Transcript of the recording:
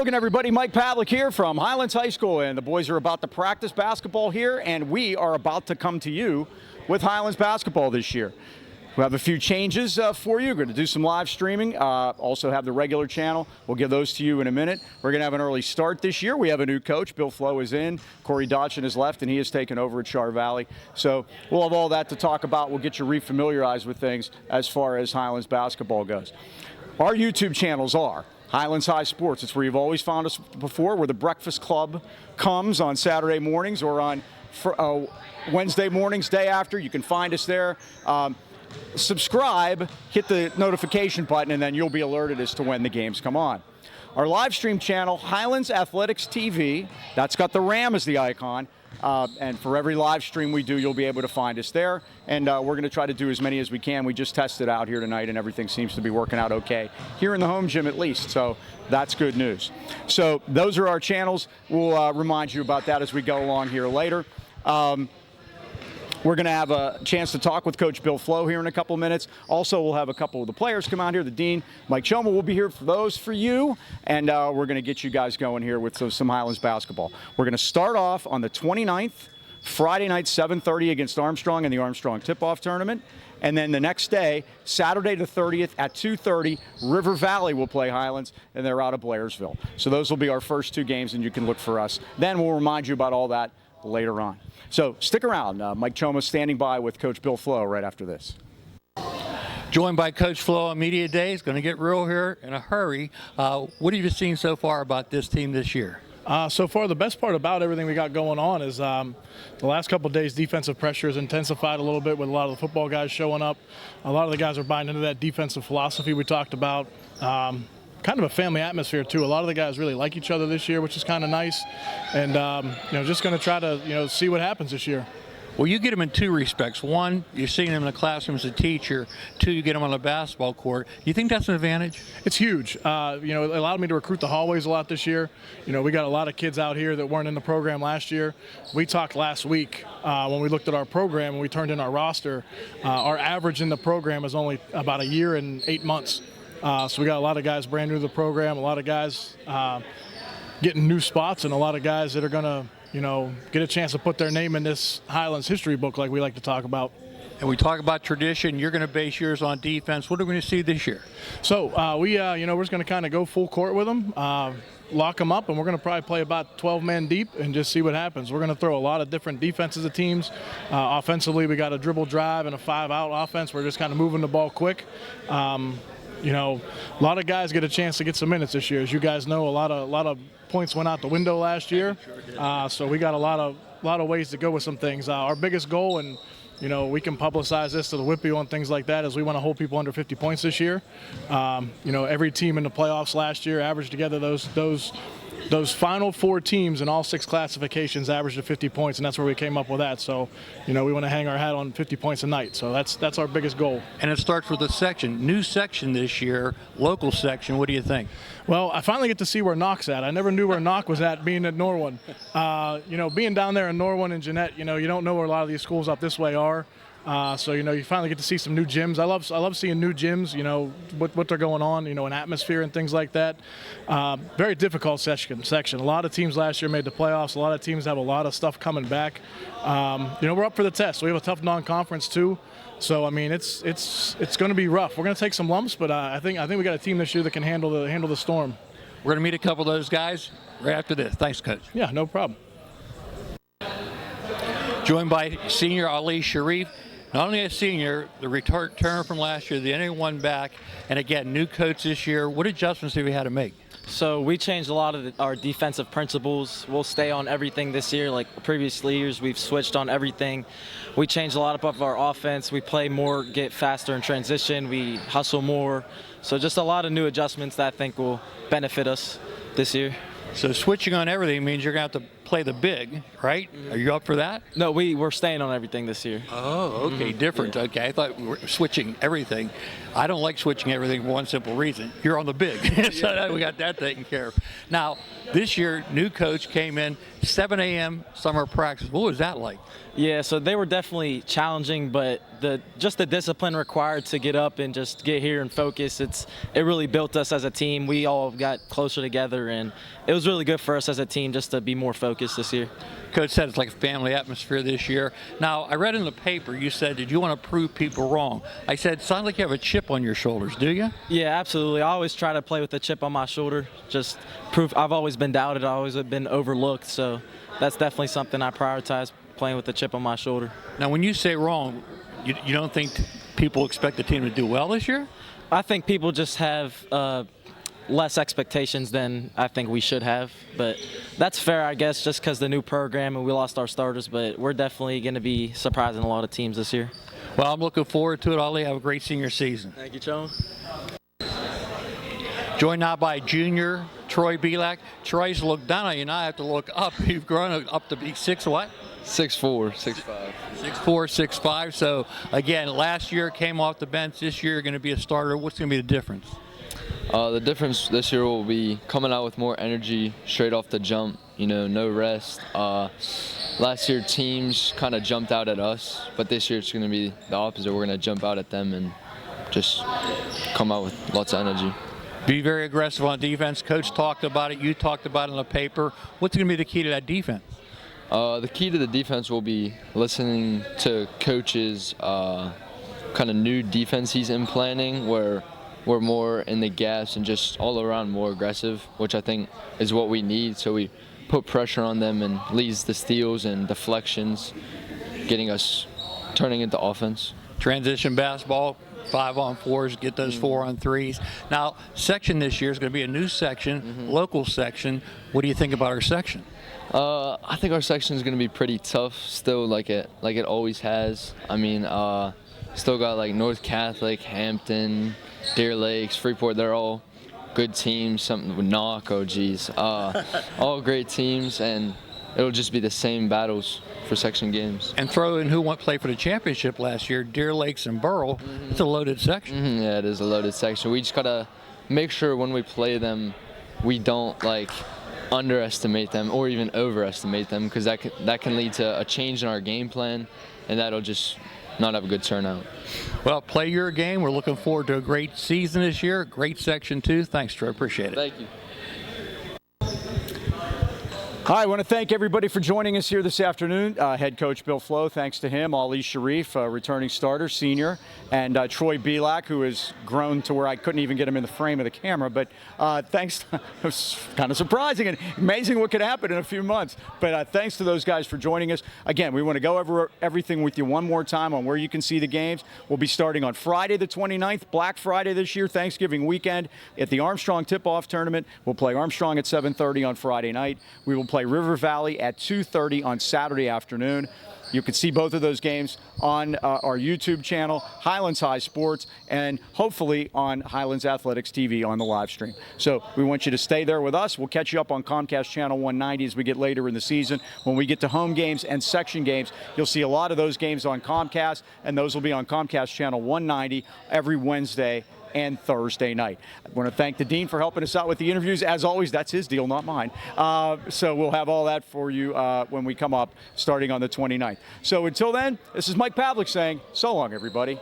Logan, everybody. Mike Pavlik here from Highlands High School, and the boys are about to practice basketball here, and we are about to come to you with Highlands basketball this year. We have a few changes for you. We're going to do some live streaming, also have the regular channel. We'll give those to you in a minute. We're going to have an early start this year. We have a new coach. Bill Flo is in. Corey Dotchin has left, and he has taken over at Char Valley. So we'll have all that to talk about. We'll get you refamiliarized with things as far as Highlands basketball goes. Our YouTube channels are Highlands High Sports. It's where you've always found us before, where the Breakfast Club comes on Saturday mornings or on Wednesday mornings, day after. You can find us there. Subscribe, hit the notification button, and then you'll be alerted as to when the games come on. Our live stream channel, Highlands Athletics TV, that's got the Ram as the icon. And for every live stream we do, you'll be able to find us there. And we're going to try to do as many as we can. We just tested out here tonight, and everything seems to be working out okay, here in the home gym at least. So that's good news. So those are our channels. We'll remind you about that as we go along here later. We're going to have a chance to talk with Coach Bill Flo here in a couple of minutes. Also, we'll have a couple of the players come out here. The Dean, Mike Choma, will be here for those for you. And we're going to get you guys going here with some Highlands basketball. We're going to start off on the 29th, Friday night, 7:30 against Armstrong in the Armstrong Tip-Off Tournament. And then the next day, Saturday the 30th at 2:30, River Valley will play Highlands, and they're out of Blairsville. So those will be our first two games, and you can look for us. Then we'll remind you about all that later on. So stick around. Mike Choma standing by with Coach Bill Flo right after this. Joined by Coach Flo on Media Day. It's going to get real here in a hurry. What have you seen so far about this team this year? So far, the best part about everything we got going on is the last couple of days, defensive pressure has intensified a little bit with a lot of the football guys showing up. A lot of the guys are buying into that defensive philosophy we talked about. Kind of a family atmosphere too. A lot of the guys really like each other this year, which is kind of nice. And just going to try to see what happens this year. Well, you get them in two respects. One, you're seeing them in the classroom as a teacher. Two, you get them on the basketball court. You think that's an advantage? It's huge. It allowed me to recruit the hallways a lot this year. We got a lot of kids out here that weren't in the program last year. We talked last week when we looked at our program and we turned in our roster. Our average in the program is only about a year and 8 months. So we got a lot of guys brand new to the program, a lot of guys getting new spots, and a lot of guys that are going to, get a chance to put their name in this Highlands history book like we like to talk about. And we talk about tradition. You're going to base yours on defense. What are we going to see this year? So we're just going to kind of go full court with them, lock them up, and we're going to probably play about 12 men deep and just see what happens. We're going to throw a lot of different defenses at teams. Offensively, we got a dribble drive and a 5-out offense. We're just kind of moving the ball quick. A lot of guys get a chance to get some minutes this year. As you guys know, a lot of points went out the window last year. So we got a lot of ways to go with some things. Our biggest goal, and we can publicize this to the Whippy and things like that, is we want to hold people under 50 points this year. Every team in the playoffs last year averaged together those final 4 teams in all 6 classifications averaged at 50 points, and that's where we came up with that. So, we want to hang our hat on 50 points a night. So that's our biggest goal. And it starts with the section. New section this year, local section. What do you think? Well, I finally get to see where Knock's at. I never knew where Knock was at being at Norwin. Being down there in Norwin and Jeanette, you don't know where a lot of these schools up this way are. So you finally get to see some new gyms. I love seeing new gyms, what they're going on, an atmosphere and things like that. Very difficult section. A lot of teams last year made the playoffs. A lot of teams have a lot of stuff coming back. We're up for the test. We have a tough non-conference too. So it's going to be rough. We're going to take some lumps, but I think we got a team this year that can handle the storm. We're going to meet a couple of those guys right after this. Thanks, Coach. Yeah, no problem. Joined by senior Ali Sharif. Not only a senior, the return from last year, the NA1 back, and again, new coach this year. What adjustments have we had to make? So we changed a lot of our defensive principles. We'll stay on everything this year. Like previous years, we've switched on everything. We changed a lot of our offense. We play more, get faster in transition. We hustle more. So just a lot of new adjustments that I think will benefit us this year. So switching on everything means you're going to have to play the big, right? Are you up for that? No, we're staying on everything this year. Oh, okay, different. Okay, I thought we were switching everything. I don't like switching everything for one simple reason. You're on the big, so we got that taken care of. Now, this year, new coach came in, 7 a.m. summer practice. What was that like? Yeah, so they were definitely challenging, but just the discipline required to get up and just get here and focus, it really built us as a team. We all got closer together, and it was really good for us as a team just to be more focused this year. Coach said it's like a family atmosphere this year. Now, I read in the paper, you said, did you want to prove people wrong? I said, sounds like you have a chip on your shoulders, do you? Yeah, absolutely. I always try to play with a chip on my shoulder, just prove I've always been doubted, I've always been overlooked, so that's definitely something I prioritize, playing with the chip on my shoulder. Now, when you say wrong, you don't think people expect the team to do well this year? I think people just have less expectations than I think we should have, but that's fair, I guess, just because the new program and we lost our starters, but we're definitely going to be surprising a lot of teams this year. Well, I'm looking forward to it, Ollie. Have a great senior season. Thank you, Choma. Joined now by junior Troy Pavlik. Troy's looked down on you, now I have to look up. You've grown up to be 6 what? 6'4", 6'5". 6'4", 6'5". So, again, last year came off the bench. This year you're going to be a starter. What's going to be the difference? The difference this year will be coming out with more energy straight off the jump, no rest. Last year teams kind of jumped out at us, but this year it's going to be the opposite. We're going to jump out at them and just come out with lots of energy. Be very aggressive on defense. Coach talked about it. You talked about it in the paper. What's going to be the key to that defense? The key to the defense will be listening to coaches' kind of new defense he's implanting, where we're more in the gaps and just all around more aggressive, which I think is what we need. So we put pressure on them and leads the steals and deflections, getting us turning into offense. Transition basketball, 5-on-4s, get those 4-on-3s. Now, section this year is going to be a new section, local section. What do you think about our section? I think our section is going to be pretty tough still, like it always has. I mean, still got like North Catholic, Hampton, Deer Lakes, Freeport. They're all good teams. Something with Knock, oh geez, all great teams, and it'll just be the same battles for section games. And throw in who went play for the championship last year, Deer Lakes and Burrell. It's a loaded section. Yeah, it is a loaded section. We just gotta make sure when we play them, we don't like underestimate them or even overestimate them, because that can lead to a change in our game plan, and that'll just not have a good turnout. Well, play your game. We're looking forward to a great season this year. Great section too. Thanks, Troy. Appreciate it. Thank you. Hi, I want to thank everybody for joining us here this afternoon. Head coach Bill Flo, thanks to him. Ali Sharif, returning starter, senior, and Troy Pavlik, who has grown to where I couldn't even get him in the frame of the camera. But thanks, it was kind of surprising and amazing what could happen in a few months. But thanks to those guys for joining us. Again, we want to go over everything with you one more time on where you can see the games. We'll be starting on Friday the 29th, Black Friday this year, Thanksgiving weekend, at the Armstrong Tip-Off Tournament. We'll play Armstrong at 7:30 on Friday night. We will play River Valley at 2:30 on Saturday afternoon. You can see both of those games on our YouTube channel, Highlands High Sports, and hopefully on Highlands Athletics TV on the live stream. So we want you to stay there with us. We'll catch you up on Comcast Channel 190 as we get later in the season. When we get to home games and section games, you'll see a lot of those games on Comcast, and those will be on Comcast Channel 190 every Wednesday and Thursday night. I want to thank the Dean for helping us out with the interviews. As always, that's his deal, not mine. So we'll have all that for you when we come up starting on the 29th. So until then, this is Mike Pavlik saying, so long, everybody.